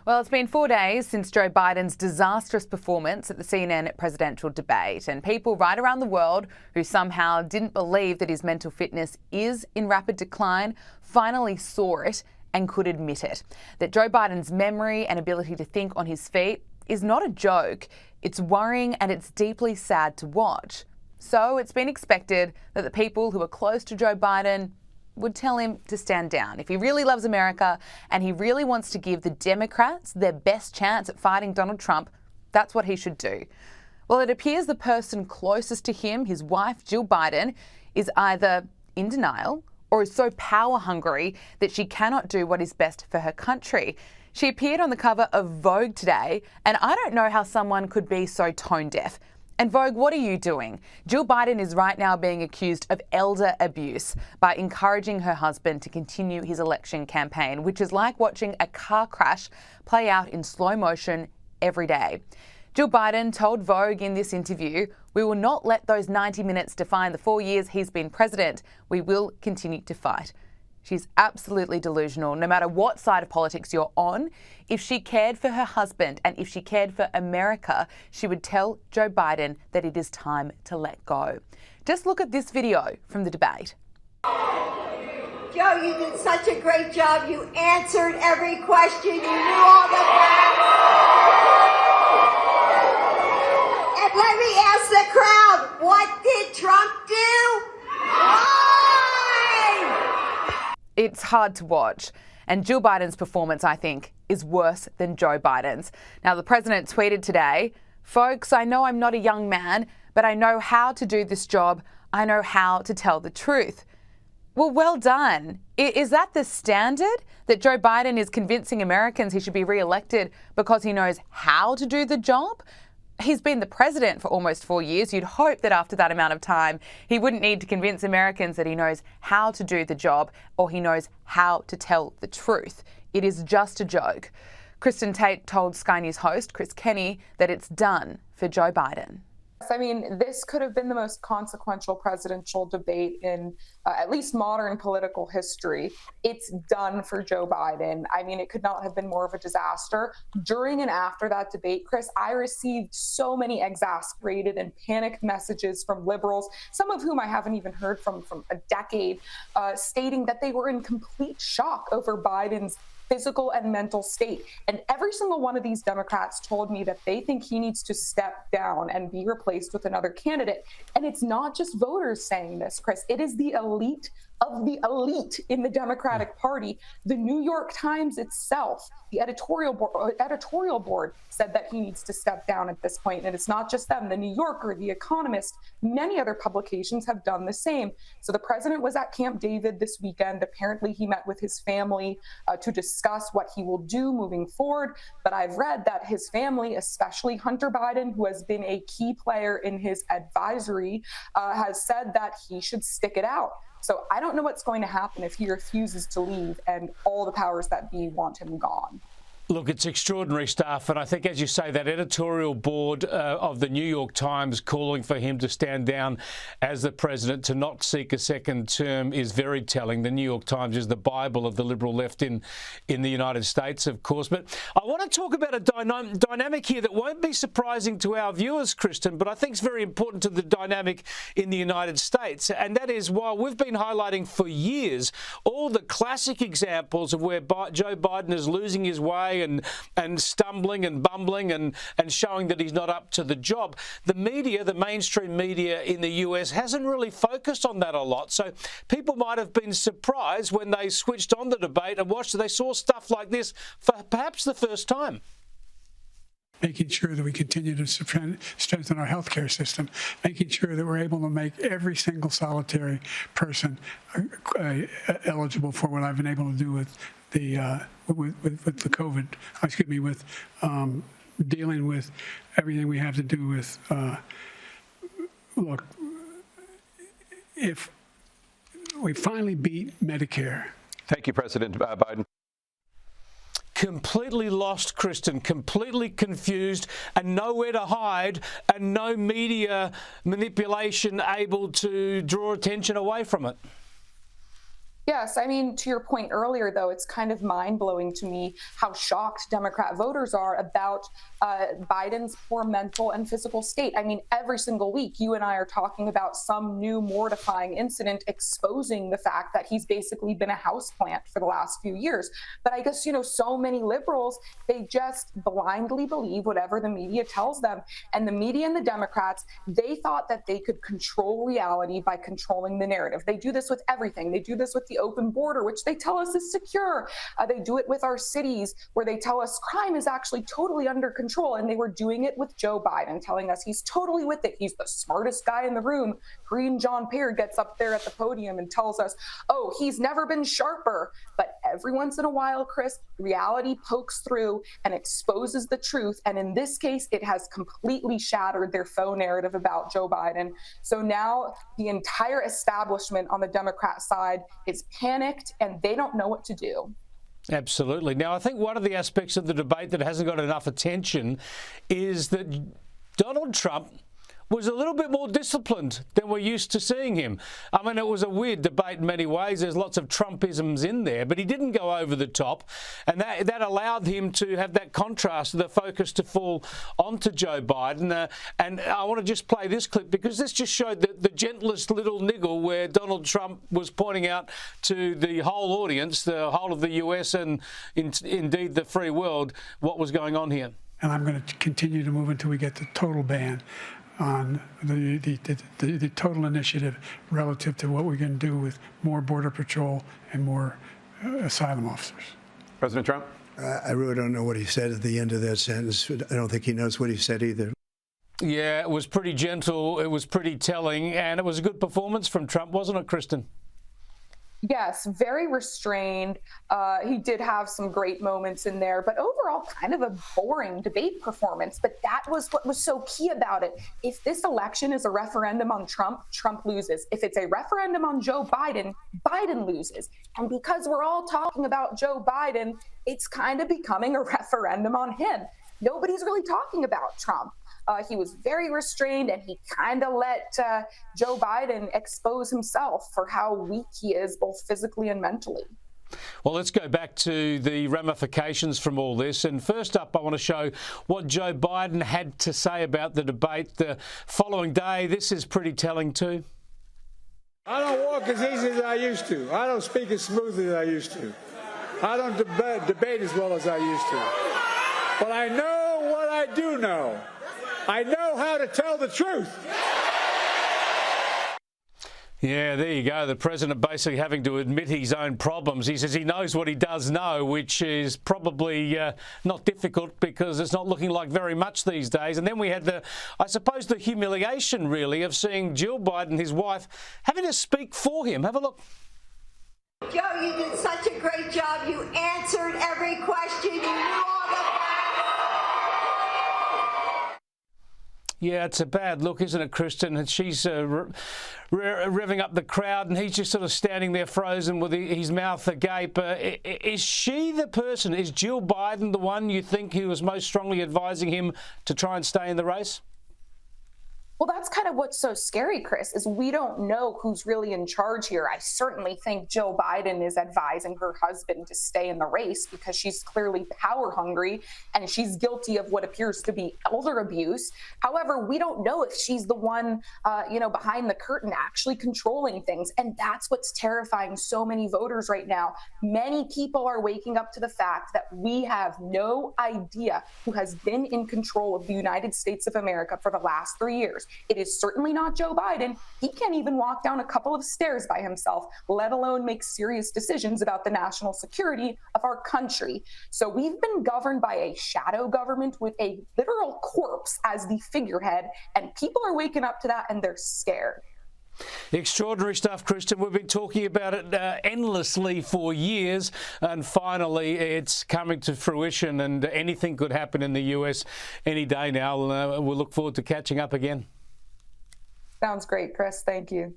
Well, it's been 4 days since Joe Biden's disastrous performance at the CNN presidential debate, and people right around the world who somehow didn't believe that his mental fitness is in rapid decline finally saw it and could admit it. That Joe Biden's memory and ability to think on his feet is not a joke. It's worrying and it's deeply sad to watch. So it's been expected that the people who are close to Joe Biden would tell him to stand down. If he really loves America and he really wants to give the Democrats their best chance at fighting Donald Trump, that's what he should do. Well, it appears the person closest to him, his wife, Jill Biden, is either in denial or is so power hungry that she cannot do what is best for her country. She appeared on the cover of Vogue today, and I don't know how someone could be so tone deaf. And Vogue, what are you doing? Jill Biden is right now being accused of elder abuse by encouraging her husband to continue his election campaign, which is like watching a car crash play out in slow motion every day. Jill Biden told Vogue in this interview, "We will not let those 90 minutes define the 4 years he's been president. We will continue to fight." She's absolutely delusional. No matter what side of politics you're on, if she cared for her husband and if she cared for America, she would tell Joe Biden that it is time to let go. Just look at this video from the debate. Joe, you did such a great job. You answered every question. You knew all the facts. And let me ask the crowd, what did Trump do? It's hard to watch. And Jill Biden's performance, I think, is worse than Joe Biden's. Now, the president tweeted today, "Folks, I know I'm not a young man, but I know how to do this job. I know how to tell the truth." Well done. Is that the standard? That Joe Biden is convincing Americans he should be re-elected because he knows how to do the job? He's been the president for almost 4 years. You'd hope that after that amount of time, he wouldn't need to convince Americans that he knows how to do the job or he knows how to tell the truth. It is just a joke. Kristen Tate told Sky News host Chris Kenny that it's done for Joe Biden. I mean, this could have been the most consequential presidential debate in at least modern political history. It's done for Joe Biden. I mean, it could not have been more of a disaster. During and after that debate, Chris, I received so many exasperated and panicked messages from liberals, some of whom I haven't even heard from a decade, stating that they were in complete shock over Biden's physical and mental state. And every single one of these Democrats told me that they think he needs to step down and be replaced with another candidate. And it's not just voters saying this, Chris. It is the elite of the elite in the Democratic Party. The New York Times itself, the editorial board said that he needs to step down at this point. And it's not just them. The New Yorker, The Economist, many other publications have done the same. So the president was at Camp David this weekend. Apparently he met with his family to discuss what he will do moving forward. But I've read that his family, especially Hunter Biden, who has been a key player in his advisory, has said that he should stick it out. So I don't know what's going to happen if he refuses to leave and all the powers that be want him gone. Look, it's extraordinary stuff. And I think, as you say, that editorial board of the New York Times calling for him to stand down as the president, to not seek a second term, is very telling. The New York Times is the Bible of the liberal left in the United States, of course. But I want to talk about a dynamic here that won't be surprising to our viewers, Kristen, but I think it's very important to the dynamic in the United States. And that is, while we've been highlighting for years all the classic examples of where Joe Biden is losing his way and stumbling and bumbling and showing that he's not up to the job, the media, the mainstream media in the US, hasn't really focused on that a lot. So people might have been surprised when they switched on the debate and watched, they saw stuff like this for perhaps the first time. Making sure that we continue to strengthen our healthcare system, making sure that we're able to make every single solitary person eligible for what I've been able to do with the COVID, with dealing with everything we have to do with, look, if we finally beat Medicare. Thank you, President Biden. Completely lost, Kristen, completely confused and nowhere to hide and no media manipulation able to draw attention away from it. Yes, I mean, to your point earlier, though, it's kind of mind-blowing to me how shocked Democrat voters are about Biden's poor mental and physical state. I mean, every single week, you and I are talking about some new mortifying incident exposing the fact that he's basically been a houseplant for the last few years. But I guess, so many liberals, they just blindly believe whatever the media tells them. And the media and the Democrats, they thought that they could control reality by controlling the narrative. They do this with everything. They do this with the open border, which they tell us is secure. They do it with our cities, where they tell us crime is actually totally under control. And they were doing it with Joe Biden, telling us he's totally with it. He's the smartest guy in the room. Green John Peer gets up there at the podium and tells us, oh, he's never been sharper. But every once in a while, Chris, reality pokes through and exposes the truth. And in this case, it has completely shattered their faux narrative about Joe Biden. So now the entire establishment on the Democrat side is panicked and they don't know what to do. Absolutely. Now, I think one of the aspects of the debate that hasn't got enough attention is that Donald Trump was a little bit more disciplined than we're used to seeing him. I mean, it was a weird debate in many ways. There's lots of Trumpisms in there, but he didn't go over the top. And that allowed him to have that contrast, the focus to fall onto Joe Biden. And I want to just play this clip because this just showed the gentlest little niggle where Donald Trump was pointing out to the whole audience, the whole of the US and indeed the free world, what was going on here. And I'm going to continue to move until we get the total ban on the total initiative relative to what we're going to do with more Border Patrol and more asylum officers. President Trump? I really don't know what he said at the end of that sentence. I don't think he knows what he said either. Yeah, it was pretty gentle. It was pretty telling. And it was a good performance from Trump, wasn't it, Kristen? Yes, very restrained. He did have some great moments in there, but overall kind of a boring debate performance. But that was what was so key about it. If this election is a referendum on Trump, Trump loses. If it's a referendum on Joe Biden, Biden loses. And because we're all talking about Joe Biden, it's kind of becoming a referendum on him. Nobody's really talking about Trump. He was very restrained, and he kind of let Joe Biden expose himself for how weak he is, both physically and mentally. Well, let's go back to the ramifications from all this. And first up, I want to show what Joe Biden had to say about the debate the following day. This is pretty telling too. I don't walk as easy as I used to. I don't speak as smoothly as I used to. I don't debate as well as I used to. But I know what I do know. I know how to tell the truth. Yeah, there you go. The president basically having to admit his own problems. He says he knows what he does know, which is probably not difficult because it's not looking like very much these days. And then we had the humiliation, really, of seeing Jill Biden, his wife, having to speak for him. Have a look. Joe, you did such a great job. You answered every question. You knew all the facts. Yeah, it's a bad look, isn't it, Kristen? And she's revving up the crowd, and he's just sort of standing there frozen with his mouth agape. Is she the person, is Jill Biden the one you think who was most strongly advising him to try and stay in the race? Well, that's kind of what's so scary, Chris, is we don't know who's really in charge here. I certainly think Jill Biden is advising her husband to stay in the race because she's clearly power hungry and she's guilty of what appears to be elder abuse. However, we don't know if she's the one, behind the curtain actually controlling things. And that's what's terrifying so many voters right now. Many people are waking up to the fact that we have no idea who has been in control of the United States of America for the last 3 years. It is certainly not Joe Biden. He can't even walk down a couple of stairs by himself, let alone make serious decisions about the national security of our country. So we've been governed by a shadow government with a literal corpse as the figurehead, and people are waking up to that and they're scared. Extraordinary stuff, Kristen. We've been talking about it endlessly for years, and finally it's coming to fruition, and anything could happen in the US any day now. We'll look forward to catching up again. Sounds great, Chris. Thank you.